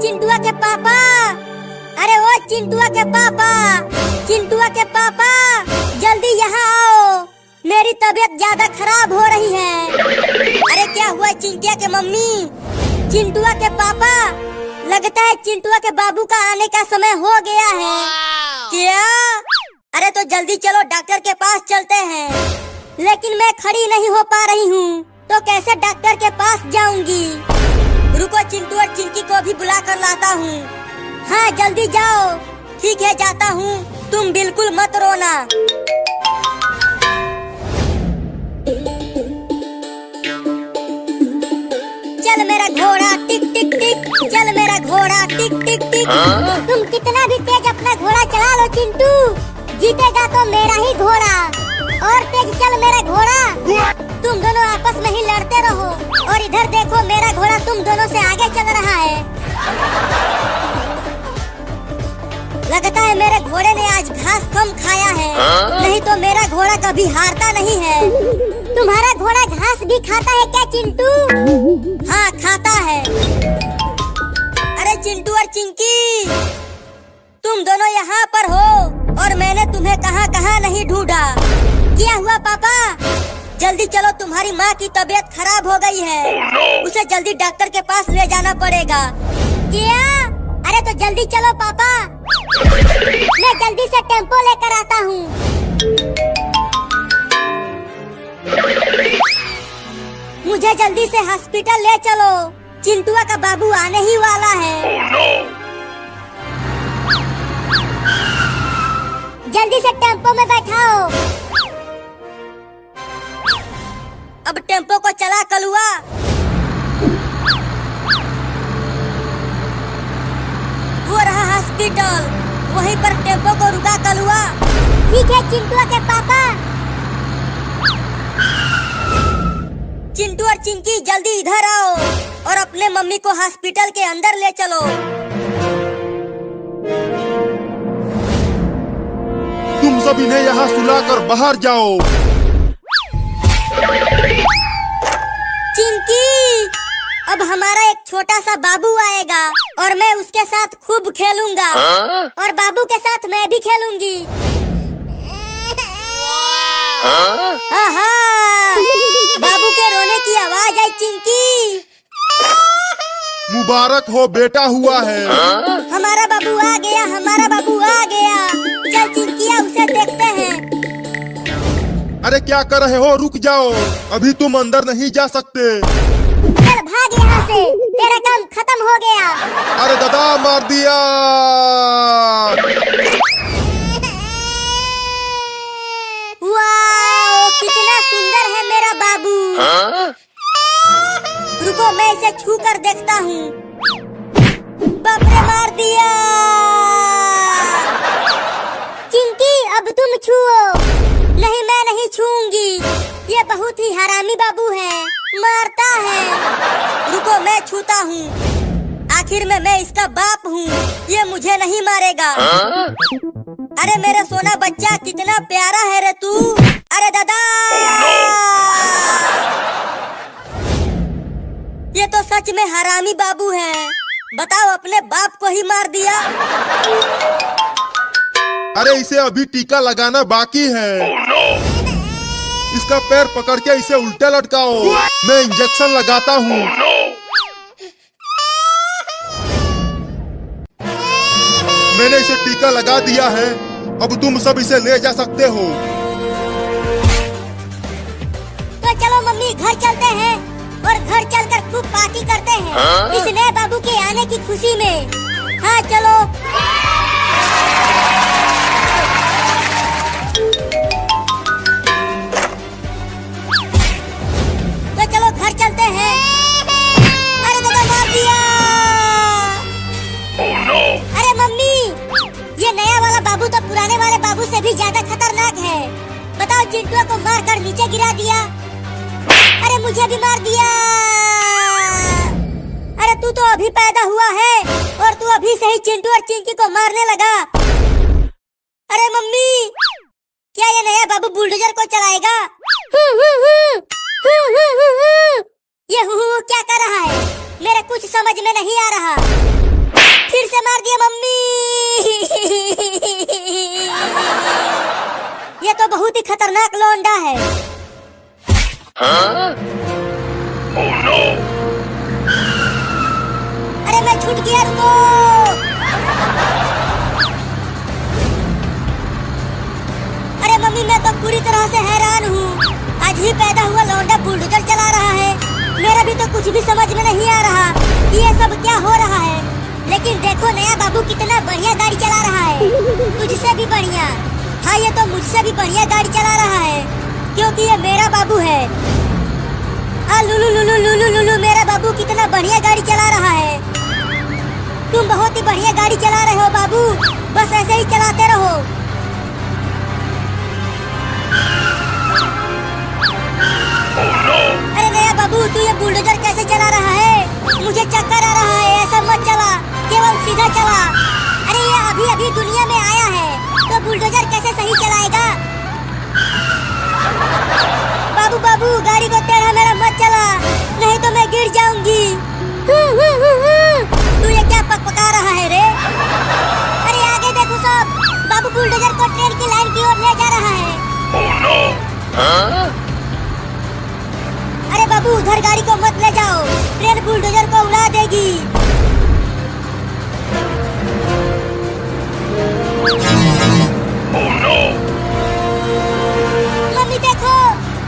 चिंटुआ के पापा, अरे ओ चिंटुआ के पापा, चिंटुआ के पापा जल्दी यहाँ आओ, मेरी तबीयत ज्यादा खराब हो रही है। अरे क्या हुआ चिंटिया के मम्मी? चिंटुआ के पापा, लगता है चिंटुआ के बाबू का आने का समय हो गया है। क्या? अरे तो जल्दी चलो डॉक्टर के पास चलते हैं। लेकिन मैं खड़ी नहीं हो पा रही हूँ, तो कैसे डॉक्टर के पास जाऊंगी? रुको चिंटू और चिंकी को भी बुला कर लाता हूँ। हाँ जल्दी जाओ। ठीक है जाता हूँ, तुम बिल्कुल मत रोना। चल मेरा घोड़ा टिक टिक टिक, चल मेरा घोड़ा टिक टिक टिक। तुम कितना भी तेज अपना घोड़ा चला लो चिंटू, जीतेगा तो मेरा ही घोड़ा। और तेज चल मेरा घोड़ा। तुम दोनों आपस में ही लड़ते रहो, और इधर देखो मेरा घोड़ा तुम दोनों से आगे चल रहा है। लगता है मेरे घोड़े ने आज घास कम खाया है, नहीं तो मेरा घोड़ा कभी हारता नहीं है। तुम्हारा घोड़ा घास भी खाता है क्या चिंटू? हाँ खाता है। अरे चिंटू और चिंकी, तुम दोनों यहाँ पर हो और मैंने तुम्हें कहाँ कहाँ नहीं ढूंढा। क्या हुआ पापा? जल्दी चलो, तुम्हारी माँ की तबीयत खराब हो गई है। उसे जल्दी डॉक्टर के पास ले जाना पड़ेगा। क्या? अरे तो जल्दी चलो पापा, मैं जल्दी से टेम्पो लेकर आता हूँ। मुझे जल्दी से हॉस्पिटल ले चलो, चिंटुआ का बाबू आने ही वाला है। जल्दी से टेम्पो में बैठाओ। अब टेम्पो को चला कलुआ। वो रहा हॉस्पिटल, वहीं पर टेम्पो को रुका कलुआ। ठीक है चिंटुआ के पापा। चिंटू और चिंकी जल्दी इधर आओ और अपने मम्मी को हॉस्पिटल के अंदर ले चलो। तुम सब इन्हें यहाँ सुलाकर बाहर जाओ। चिंकी, अब हमारा एक छोटा सा बाबू आएगा और मैं उसके साथ खूब खेलूंगा। और बाबू के साथ मैं भी खेलूंगी। आहा, बाबू के रोने की आवाज आई चिंकी। मुबारक हो, बेटा हुआ है। हमारा बाबू आ गया, हमारा बाबू आ गया। चल चिंकिया उसे देखते हैं। अरे क्या कर रहे हो? रुक जाओ, अभी तुम अंदर नहीं जा सकते। चल भाग यहाँ से, तेरा काम खत्म हो गया। अरे दादा मार दिया। वाह, कितना सुंदर है मेरा बाबू। रुको मैं इसे छू कर देखता हूँ। बाप रे मार दिया। चिंकी अब तुम छुओ। नहीं मैं नहीं छूंगी, ये बहुत ही हरामी बाबू है, मारता है। रुको मैं छूता हूँ, आखिर में मैं इसका बाप हूँ, ये मुझे नहीं मारेगा। अरे मेरा सोना बच्चा कितना प्यारा है रे तू। अरे दादा, ये तो सच में हरामी बाबू है। बताओ, अपने बाप को ही मार दिया। अरे इसे अभी टीका लगाना बाकी है। इसका पैर पकड़ के इसे उल्टा लटकाओ, मैं इंजेक्शन लगाता हूँ। मैंने इसे टीका लगा दिया है, अब तुम सब इसे ले जा सकते हो। तो चलो मम्मी घर चलते हैं और घर चलकर खूब पार्टी करते हैं इस नए बाबू के आने की खुशी में। हाँ चलो। तो चलो घर चलते हैं। अरे दादा मार दिया। अरे मम्मी, ये नया वाला बाबू तो पुराने वाले बाबू से भी ज्यादा खतरनाक है। बताओ, चिंटुआ को मार कर नीचे गिरा दिया। अरे मुझे भी मार दिया। अरे तू तो अभी पैदा हुआ है और तू अभी से ही चिंटू और चिंकी को मारने लगा। अरे मम्मी, क्या ये नया बाबू बुलडोजर को चलाएगा? ये क्या कर रहा है? मेरे कुछ समझ में नहीं आ रहा। से मार दिया मम्मी। ये तो बहुत ही खतरनाक लौंडा है। Oh no! अरे मैं छूट गया, रुको। अरे मम्मी मैं तो पूरी तरह से हैरान हूँ। आज ही पैदा हुआ लौंडा बुलडोजर चला रहा है। मेरा भी तो कुछ भी समझ में नहीं आ रहा कि ये सब क्या हो रहा है। लेकिन देखो नया बाबू कितना बढ़िया गाड़ी चला रहा है, तुझसे भी बढ़िया। हाँ ये तो मुझसे भी बढ़िया गाड़ी चला रहा है, क्योंकि ये मेरा बाबू है। हाँ लुलु लुलु लुलु लुलु, मेरा बाबू कितना बढ़िया गाड़ी चला रहा है। तुम बहुत ही बढ़िया गाड़ी चला रहे हो बाबू, बस ऐसे ही चलाते रहो। Oh no! अरे नया बाबू तू ये बुलडोजर कैसे चला रहा है? मुझे चक्कर आ रहा है। ऐसा मत चला, केवल सीधा चला। अरे ये अभी अभी दुनिया में आया है तो बुलडोजर कैसे सही चलाएगा? बाबू बाबू गाड़ी को टेढ़ा मेढ़ा मत चला, नहीं तो मैं गिर जाऊंगी। तू ये क्या पकपका रहा है रे? अरे आगे देखो सब, बाबू बुलडोजर को ट्रेन की लाइन की ओर ले जा रहा है। Oh no! Huh? अरे बाबू उधर गाड़ी को मत ले जाओ, ट्रेन बुलडोजर को उड़ा देगी। Oh no! मम्मी देखो,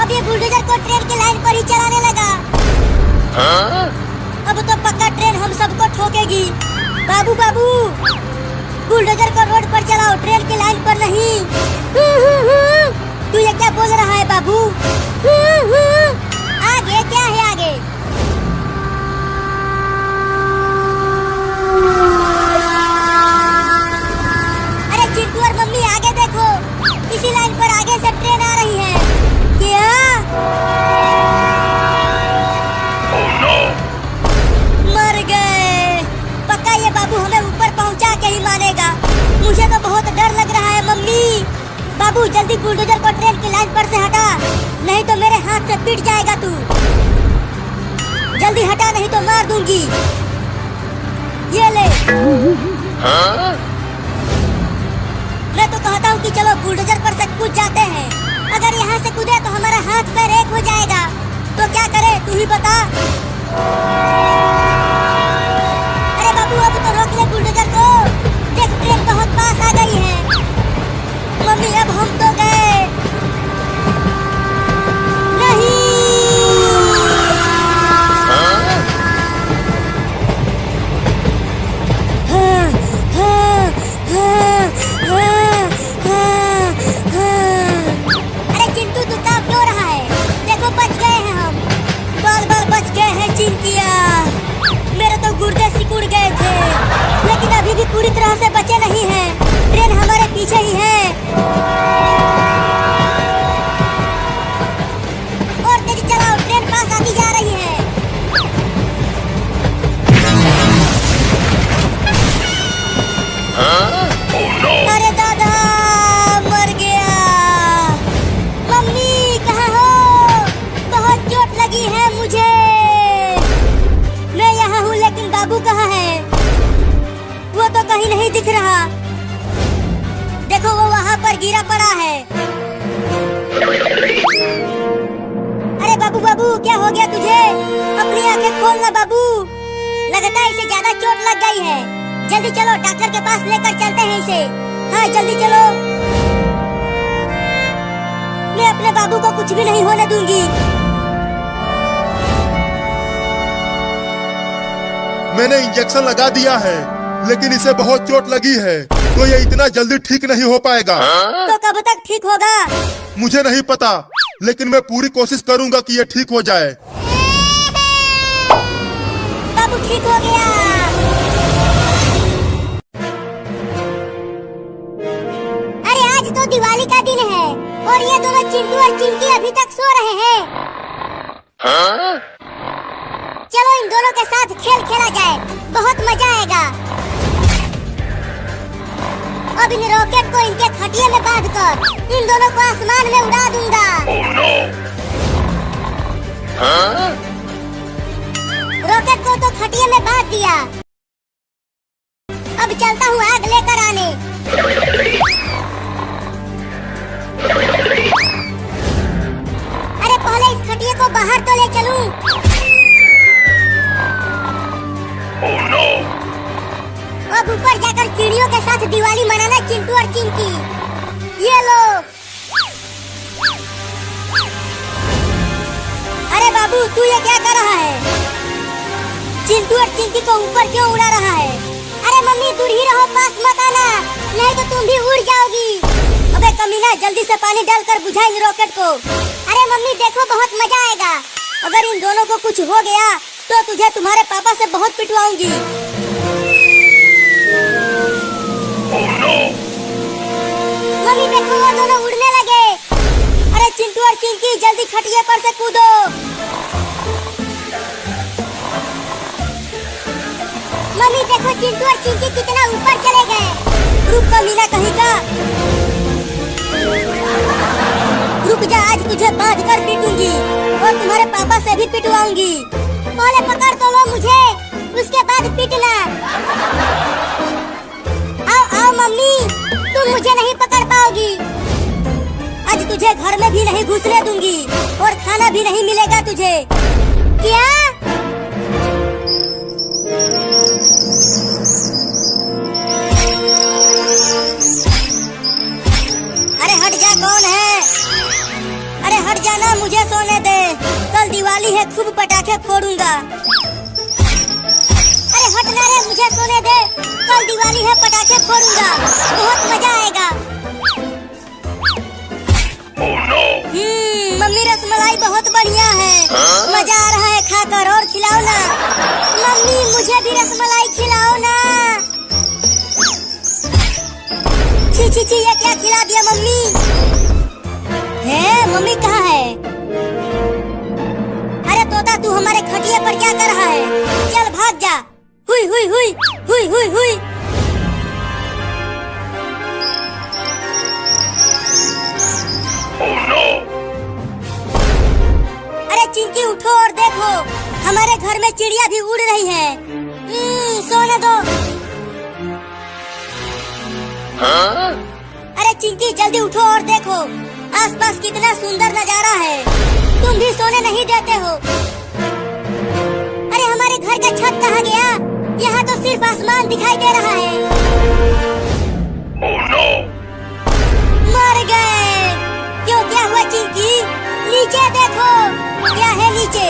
अब ये बुलडोजर को ट्रेन की लाइन पर ही चलाने लगा। Huh? अब तो पक्का ट्रेन हम सबको ठोकेगी। बाबू बाबू बुलडोजर को रोड पर चलाओ, ट्रेन की लाइन पर नहीं। तू ये क्या बोल रहा है बाबू? आगे क्या है आगे? अरे चिंटू और मम्मी आगे देखो, इसी लाइन पर आगे से ट्रेन आ रही है। क्या? Oh no! मर गए। पक्का ये बाबू हमें ऊपर पहुंचा के ही मानेगा। मुझे तो बहुत डर लग रहा है मम्मी। बाबू जल्दी बुलडोजर को ट्रेन की लाइन पर से हटा, नहीं तो मेरे हाथ से पिट जाएगा तू। जल्दी हटा नहीं तो मार दूंगी। ये ले। Huh? मैं तो कहता हूँ कि चलो बुलडोजर पर से कूद जाते हैं। अगर यहाँ से कूदे तो हमारा हाथ पैर एक हो जाएगा। तो क्या करे तू ही बता। अरे बाबू अब तो रोक ले बुलडोजर को, देख ट्रेन बहुत पास आ गई है। मम्मी अब हम तो गए। नहीं। Huh? हाँ, हाँ, हाँ, हाँ, हाँ, हाँ। अरे चिंटू तू कांप क्यों रहा है? देखो बच गए हैं हम, बाल बाल बच गए हैं चिंकिया। मेरे तो गुर्दे सिकुड़ गए थे, लेकिन अभी भी पूरी तरह से बचे नहीं हैं। ट्रेन हमारे पीछे ही है। और तेज चलाओ, ट्रेन पास आती जा रही है। Huh? Oh no! अरे दादा मर गया। मम्मी कहाँ हो? बहुत चोट लगी है मुझे। मैं यहाँ हूँ लेकिन बाबू कहाँ है? वो तो कहीं नहीं दिख रहा। देखो वो वहाँ पर गिरा पड़ा है। अरे बाबू बाबू क्या हो गया तुझे? अपनी आंखें खोल ना बाबू, लगता है इसे ज्यादा चोट लग गई है। जल्दी चलो डॉक्टर के पास लेकर चलते हैं इसे। हाँ जल्दी चलो। मैं अपने बाबू को कुछ भी नहीं होने दूंगी। मैंने इंजेक्शन लगा दिया है, लेकिन इसे बहुत चोट लगी है, तो ये इतना जल्दी ठीक नहीं हो पाएगा। Huh? तो कब तक ठीक होगा? मुझे नहीं पता, लेकिन मैं पूरी कोशिश करूंगा कि ये ठीक हो जाए। बाबू ठीक हो गया। अरे आज तो दिवाली का दिन है और ये दोनों चिंटू और चिंकी अभी तक सो रहे हैं। Huh? चलो इन दोनों के साथ खेल खेला जाए, बहुत मजा आएगा। अब इन रॉकेट को इनके खटिए में बांधकर इन दोनों को आसमान में उड़ा दूंगा। Oh no! Huh? रॉकेट को तो खटिए में बांध दिया, चलता हूँ आग लेकर आने। अरे पहले इस खटिया को बाहर तो ले चलूं। Oh no! अब ऊपर जाकर चिड़ियों के साथ दिवाली मनाना चिंटू और चिंकी। ये लो। अरे बाबू तू ये क्या कर रहा है? चिंटू और चिंकी को ऊपर क्यों उड़ा रहा है? अरे मम्मी दूर ही रहो, पास मत आना, नहीं तो तुम भी उड़ जाओगी। अबे कमीना जल्दी से पानी डालकर बुझा इन रॉकेट को। अरे मम्मी देखो बहुत मजा आएगा। अगर इन दोनों को कुछ हो गया तो तुझे तुम्हारे पापा से बहुत पिटवाऊंगी। Oh no! मम्मी देखो वो दोनों उड़ने लगे। अरे चिंटू और चिंकी जल्दी खटिया पर से कूदो। मम्मी देखो चिंटू और चिंकी कितना ऊपर चले गए। रुक कमीना कहीं का, रुक जा, आज तुझे बांध कर पीटूंगी और तुम्हारे पापा से भी पिटवाऊंगी। पहले पकड़ तो लो मुझे, उसके बाद पीटना। आओ आओ मम्मी, तुम मुझे नहीं पकड़ पाओगी। आज तुझे घर में भी नहीं घुसने दूंगी और खाना भी नहीं मिलेगा तुझे। क्या? अरे हट जा, कौन है? अरे हट जाना, मुझे सोने दे, कल दिवाली है, खूब पटाखे फोड़ूंगा। अरे हटना रे, मुझे सोने दे, कल दिवाली है, पटाखे फोड़ूंगा, बहुत मजा आएगा। Oh no! मम्मी रसमलाई बहुत बढ़िया है, मजा आ रहा है खाकर, और खिलाओ ना। मम्मी मुझे भी रसमलाई खिलाओ ना। छी छी छी, ये क्या खिला दिया मम्मी? है मम्मी कहाँ है? अरे तोता तू हमारे खटिया पर क्या कर रहा है? चल भाग जा। हुई हुई हुई हुई हुई हुई। Oh no! अरे चिंकी उठो और देखो, हमारे घर में चिड़िया भी उड़ रही है। सोने दो। Huh? अरे चिंकी जल्दी उठो और देखो, आसपास कितना सुंदर नजारा है, तुम भी सोने नहीं देते हो। अरे हमारे घर का छत कहाँ गया? यहाँ तो सिर्फ आसमान दिखाई दे रहा है। Oh no! मर गए। क्यों, क्या हुआ चिंकी? नीचे देखो, क्या है नीचे?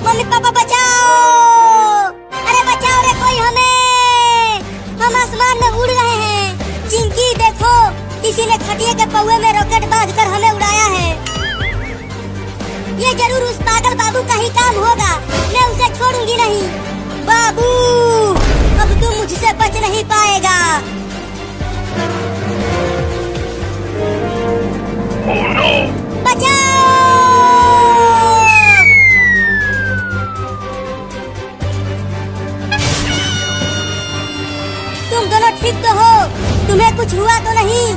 मम्मी पापा बचाओ, अरे बचाओ रे कोई हमें, हम आसमान में उड़ रहे हैं। चिंकी देखो, किसी ने खटिया के पौवे में रॉकेट बांधकर हमें उड़ाया है। ये जरूर उस पागल बाबू का ही काम होगा, मैं उसे छोड़ूंगी नहीं। बाबू अब तू मुझसे बच नहीं पाएगा। Oh no! बचाओ! तुम दोनों ठीक तो हो? तुम्हें कुछ हुआ तो नहीं?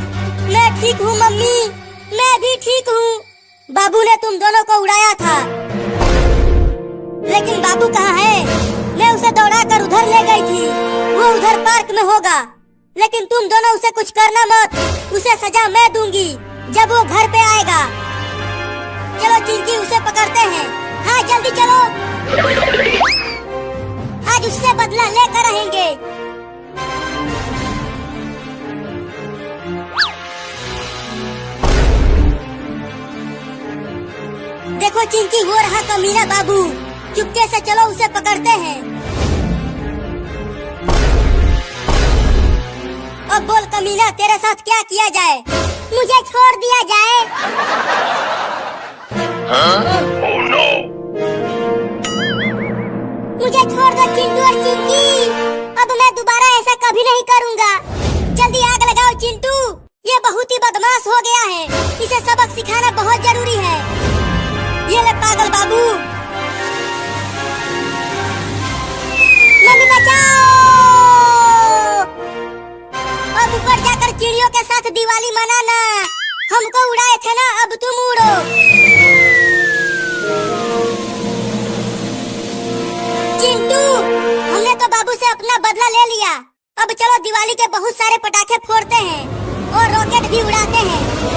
मैं ठीक हूँ मम्मी, मैं भी ठीक हूँ। बाबू ने तुम दोनों को उड़ाया था, लेकिन बाबू कहाँ है? मैं उसे दौड़ा कर उधर ले गई थी, वो उधर पार्क में होगा। लेकिन तुम दोनों उसे कुछ करना मत, उसे सजा मैं दूंगी जब वो घर पे आएगा। चलो चिंकी उसे पकड़ते हैं। हाँ जल्दी चलो, आज उससे बदला लेकर रहेंगे। देखो चिंकी, वो रहा कमीना बाबू, चुपके से चलो उसे पकड़ते हैं। अब बोल कमीना, तेरे साथ क्या किया जाए? मुझे छोड़ दिया जाए। Huh? Oh no! मुझे छोड़ दो चिंटू और चिंकी, अब मैं दोबारा ऐसा कभी नहीं करूँगा। जल्दी आग लगाओ चिंटू, ये बहुत ही बदमाश हो गया है, इसे सबक सिखाना बहुत जरूरी है। ये ले पागल बाबू। मम्मी बचाओ! अब ऊपर जाकर चिड़ियों के साथ दिवाली मनाना। हमको उड़ाए थे ना, अब तुम उड़ो। चिंटू, हमने तो बाबू से अपना बदला ले लिया, अब चलो दिवाली के बहुत सारे पटाखे फोड़ते हैं और रॉकेट भी उड़ाते हैं।